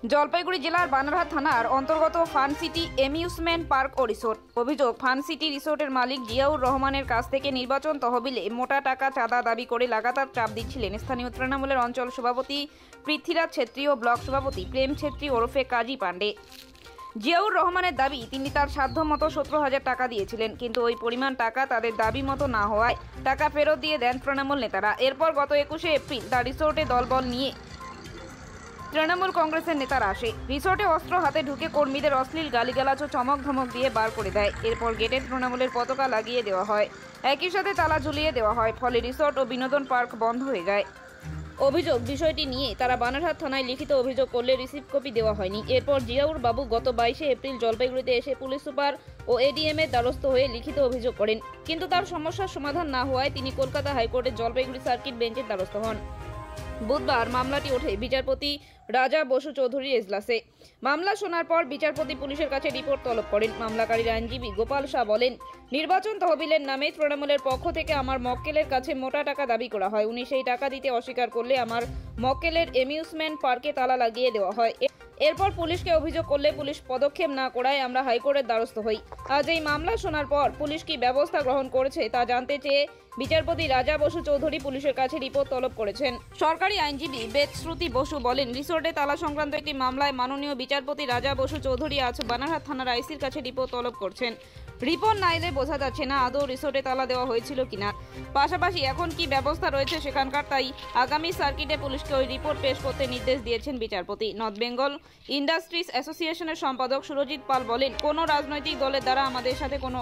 জলপাইগুড়ি জেলার বানারহাট থানার অন্তর্গত ফান সিটি অ্যামিউজমেন্ট পার্ক ও রিসোর্ট। অভিযোগ, ফান সিটি রিসোর্টের মালিক জিয়াউর রহমানের কাছ থেকে নির্বাচন তহবিলে মোটা টাকা চাঁদা দাবি করে লাগাতার চাপ দিচ্ছিলেন স্থানীয় তৃণমূলের অঞ্চল সভাপতি পৃথ্বীরাজ ছেত্রী ও ব্লক সভাপতি প্রেম ছেত্রী ওরফে কাজী পাণ্ডে। জিয়াউর রহমানের দাবি, তিনি তার সাধ্যমতো 17,000 টাকা দিয়েছিলেন, কিন্তু ওই পরিমাণ টাকা তাদের দাবি মতো না হওয়ায় টাকা ফেরত দিয়ে দেন তৃণমূল নেতারা। এরপর গত 21শে এপ্রিল তার রিসোর্টে দলবল নিয়ে তৃণমূল কংগ্রেসের নেতারা আসে। রিসোর্টে অস্ত্র হাতে ঢুকে কর্মীদের অশ্লীল গালিগালাজ ও চমক ধমক দিয়ে বার করে দেয়। এরপর গেটে তৃণমূলের পতাকা লাগিয়ে দেওয়া হয়, একই সাথে তালা ঝুলিয়ে দেওয়া হয়। ফলে রিসোর্ট ও বিনোদন পার্ক বন্ধ হয়ে যায়। অভিযোগ, বিষয়টি নিয়ে তারা বানারহাট থানায় লিখিত অভিযোগ করলে রিসিভ কপি দেওয়া হয়নি। এরপর জিয়াউর বাবু গত 22শে এপ্রিল জলপাইগুড়িতে এসে পুলিশ সুপার ও এডিএম এর দ্বারস্থ হয়ে লিখিত অভিযোগ করেন, কিন্তু তার সমস্যার সমাধান না হওয়ায় তিনি কলকাতা হাইকোর্টের জলপাইগুড়ি সার্কিট বেঞ্চের দ্বারস্থ হন। বুধবার মামলাটি ওঠে বিচারপতি রাজা বসু চৌধুরীর এজলাসে। মামলা শোনার পর বিচারপতি পুলিশের কাছে রিপোর্ট তলব করেন। মামলাকারীর আইনজীবী গোপাল শাহ বলেন, নির্বাচন তহবিলের নামে তৃণমূলের পক্ষ থেকে আমার মক্কেলের কাছে মোটা টাকা দাবি করা হয়। উনি সেই টাকা দিতে অস্বীকার করলে আমার মক্কেলের অ্যামিউজমেন্ট পার্কে তালা লাগিয়ে দেওয়া হয়। এরপর পুলিশকে অভিযোগ করলে পুলিশ পদক্ষেপ না করায় আমরা হাইকোর্টের দ্বারস্থ হই। আজ এই মামলা শোনার পর পুলিশ কি ব্যবস্থা গ্রহণ করেছে তা জানতে চেয়ে বিচারপতি রাজা বসু চৌধুরী পুলিশের কাছে রিপোর্ট তলব করেছেন। সরকারি আইনজীবী বেদশ্রুতি বসু বলেন, রিসোর্টে তালা সংক্রান্ত একটি মামলায় মাননীয় বিচারপতি রাজা বসু চৌধুরী আজ বানারহাট থানার আইসির কাছে রিপোর্ট তলব করছেন। রিপোর্ট না এলে বোঝা যাচ্ছে না আদৌ রিসোর্টে তালা দেওয়া হয়েছিল কিনা, পাশাপাশি এখন কি ব্যবস্থা রয়েছে সেখানকার। তাই আগামী সার্কিটে পুলিশকে ওই রিপোর্ট পেশ করতে নির্দেশ দিয়েছেন বিচারপতি। নর্থ বেঙ্গল ইন্ডাস্ট্রিজ অ্যাসোসিয়েশনের সম্পাদক সুরজিৎ পাল বলেন, কোনো রাজনৈতিক দলের দ্বারা আমাদের সাথে কোনো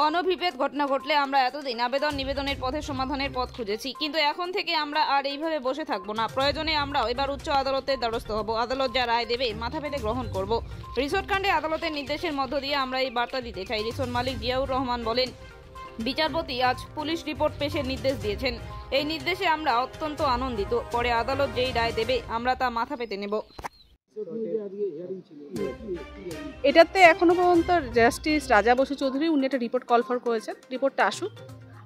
অনভিপ্রেত ঘটনা ঘটলে আমরা এতদিন আবেদন নিবেদনের পথে সমাধানের পথ খুঁজেছি, কিন্তু এখন থেকে আমরা আর এইভাবে বসে থাকবো না। প্রয়োজনে আমরাও এবার উচ্চ আদালতের দ্বারস্থ হব। আদালত যা রায় দেবে মাথা পেতে গ্রহণ করব। রিসোর্ট কাণ্ডে আদালতের নির্দেশের মধ্য দিয়ে আমরা এই বার্তা দিতে চাই। রিসোর্ট মালিক জিয়াউর রহমান বলেন, বিচারপতি আজ পুলিশ রিপোর্ট পেশের নির্দেশ দিয়েছেন। এই নির্দেশে আমরা অত্যন্ত আনন্দিত। পরে আদালত যেই রায় দেবে আমরা তা মাথা পেতে নেব। এটাতে এখনো পর্যন্ত জাস্টিস রাজা বসু চৌধুরী উনি একটা রিপোর্ট কল ফর করেছেন। রিপোর্টটা আসুক,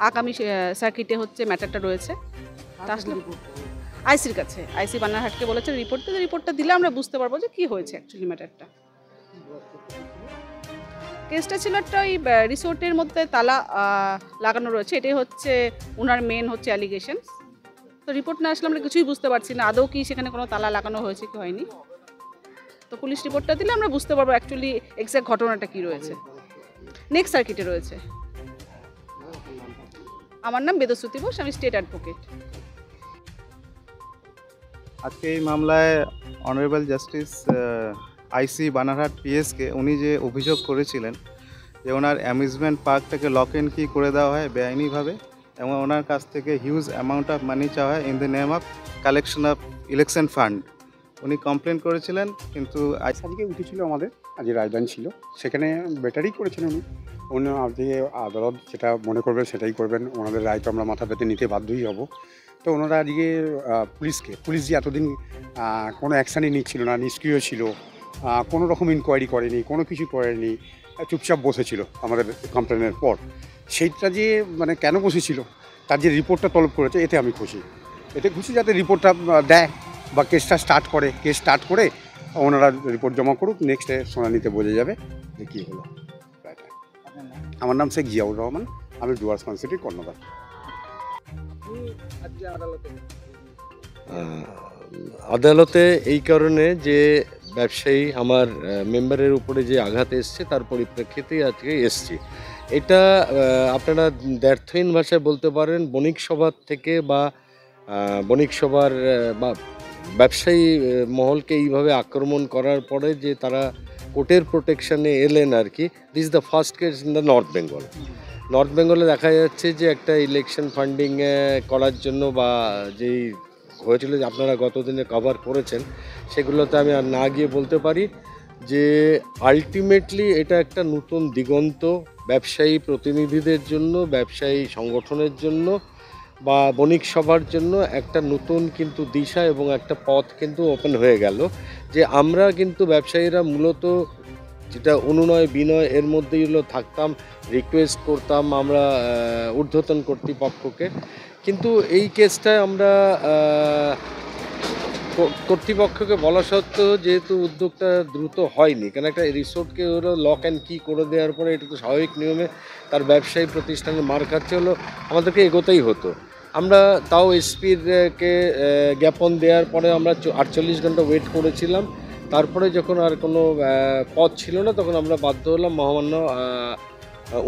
আগামী সার্কিটে হচ্ছে ম্যাটারটা রয়েছে। আইসির কাছে, আইসি বানারহাটকে বলেছে রিপোর্টটা দিলে আমরা বুঝতে পারবো যে কি হয়েছে অ্যাকচুয়ালি ম্যাটারটা। কেসটা ছিল একটা ওই রিসোর্টের মধ্যে তালা লাগানো রয়েছে, এটাই হচ্ছে ওনার মেন হচ্ছে অ্যালিগেশন। তো রিপোর্ট না আসলে আমরা কিছুই বুঝতে পারছি না আদৌ কি সেখানে কোনো তালা লাগানো হয়েছে কি হয়নি। তো পুলিশ রিপোর্টটা দিলে আমরা বুঝতে পারবো অ্যাকচুয়ালি এক্সাক্ট ঘটনাটা কি রয়েছে। নেক্সট সার্কিটে রয়েছে। আমার নাম বেদশ্রুতি বোস, আমি স্টেট অ্যাডভোকেট। আজকে এই মামলায় অনারেবল জাস্টিস আইসি বানারহাট পিএসকে উনি যে অভিযোগ করেছিলেন যে ওনার অ্যামিউজমেন্ট পার্কটাকে লক এন্ড কি করে দেওয়া হয় বেআইনিভাবে, এবং ওনার কাছ থেকে হিউজ অ্যামাউন্ট অফ মানি চাওয়া হয় in the name of collection of election fund. উনি কমপ্লেন করেছিলেন, কিন্তু আজকে উঠেছিল আমাদের আজ রাজধানী ছিল, সেখানে বেটারই করেছেন উনি আজকে আদালত যেটা মনে করবেন সেটাই করবেন। ওনাদের রায় তো আমরা মাথা পেতে নিতে বাধ্যই হব। তো ওনারা আজকে পুলিশ যে এতদিন কোনো অ্যাকশানই নিচ্ছিল না, নিষ্ক্রিয় ছিল, কোনো রকম ইনকোয়ারি করেনি, কোনো কিছু করেনি, চুপচাপ বসেছিল আমাদের কমপ্লেনের পর। সেইটা যে মানে কেন বসেছিল তার যে রিপোর্টটা তলব করেছে এতে আমি খুশি। যাতে রিপোর্টটা দেয় বা কেসটা স্টার্ট করে ওনারা রিপোর্ট জমা করুক, নেক্সট শুনানিতে বোঝা যাবে যে কী হলো। আমার নাম শেখ জিয়াউর রহমান, আমি ডুয়ার্স কনস্টিটিউট কর্ণধার। আদালতে এই কারণে যে ব্যবসায়ী আমার মেম্বারের উপরে যে আঘাত এসছে তার পরিপ্রেক্ষিতেই আজকে এসছি। এটা আপনারা দ্ব্যর্থহীন ভাষায় বলতে পারেন বণিক সভার থেকে বা বণিক সভার বা ব্যবসায়ী মহলকে এইভাবে আক্রমণ করার পরে যে তারা কোর্টের প্রোটেকশনে এলেন আর কি। This is the first case in the north বেঙ্গলে দেখা যাচ্ছে যে একটা ইলেকশন ফান্ডিং করার জন্য বা যেই হয়েছিল যে আপনারা গতদিনে কভার করেছেন সেগুলোতে আমি আর না গিয়ে বলতে পারি যে আলটিমেটলি এটা একটা নতুন দিগন্ত ব্যবসায়ী প্রতিনিধিদের জন্য, ব্যবসায়ী সংগঠনের জন্য বা বণিক সভার জন্য একটা নতুন কিন্তু দিশা এবং একটা পথ কিন্তু ওপেন হয়ে গেল। যে আমরা কিন্তু ব্যবসায়ীরা মূলত যেটা অনুনয় বিনয় এর মধ্যেই হলো থাকতাম, রিকোয়েস্ট করতাম আমরা ঊর্ধ্বতন কর্তৃপক্ষকে, কিন্তু এই কেসটায় আমরা কর্তৃপক্ষকে বলা সত্ত্বেও যেহেতু উদ্যোগটা দ্রুত হয়নি, কারণ একটা রিসোর্টকে ওরা লক অ্যান্ড কি করে দেওয়ার পরে এটা তো স্বাভাবিক নিয়মে তার ব্যবসায়ী প্রতিষ্ঠানে মার খাচ্ছে হলো, আমাদেরকে এগোতেই হতো। আমরা তাও এসপির কে জ্ঞাপন দেওয়ার পরে আমরা 48 ঘন্টা ওয়েট করেছিলাম। তারপরে যখন আর কোনো পথ ছিল না, তখন আমরা বাধ্য হলাম মহামান্য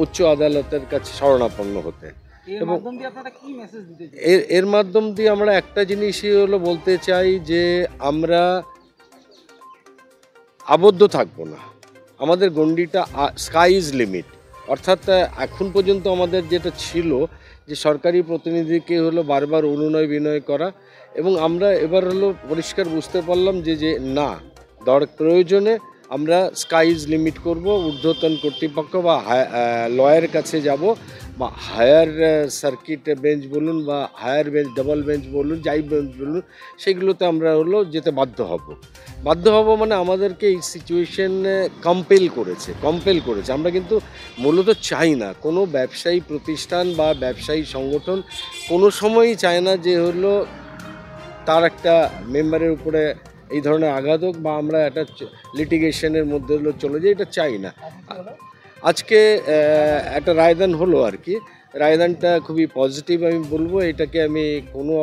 উচ্চ আদালতের কাছে শরণাপন্ন হতে। এবং এর মাধ্যম দিয়ে আমরা একটা জিনিসই হলো বলতে চাই যে আমরা আবদ্ধ থাকবো না, আমাদের গণ্ডিটা স্কাই ইজ লিমিট। অর্থাৎ এখন পর্যন্ত আমাদের যেটা ছিল যে সরকারি প্রতিনিধিকে হলো বারবার অনুনয় বিনয় করা, এবং আমরা এবার হলো পরিষ্কার বুঝতে পারলাম যে না, প্রয়োজনে আমরা স্কাই ইজ লিমিট করব, ঊর্ধ্বতন কর্তৃপক্ষ বা লয়ের কাছে যাব, বা হায়ার সার্কিট বেঞ্চ বলুন বা হায়ার বেঞ্চ, ডাবল বেঞ্চ বলুন, যাই বেঞ্চ বলুন, সেগুলোতে আমরা হলো যেতে বাধ্য হব। মানে আমাদেরকে এই সিচুয়েশনে কম্পেল করেছে। আমরা কিন্তু মূলত চাই না কোনো ব্যবসায়ী প্রতিষ্ঠান বা ব্যবসায়ী সংগঠন কোনো সময়ই চায় না যে হলো তার একটা মেম্বারের উপরে এই ধরনের আঘাত হোক বা আমরা একটা লিটিগেশনের মধ্যে হলো চলে যাই, এটা চাই না। আজকে একটা রায়দান হলো আর কি, রায়দানটা খুবই পজিটিভ আমি বলবো। এটাকে আমি কোনো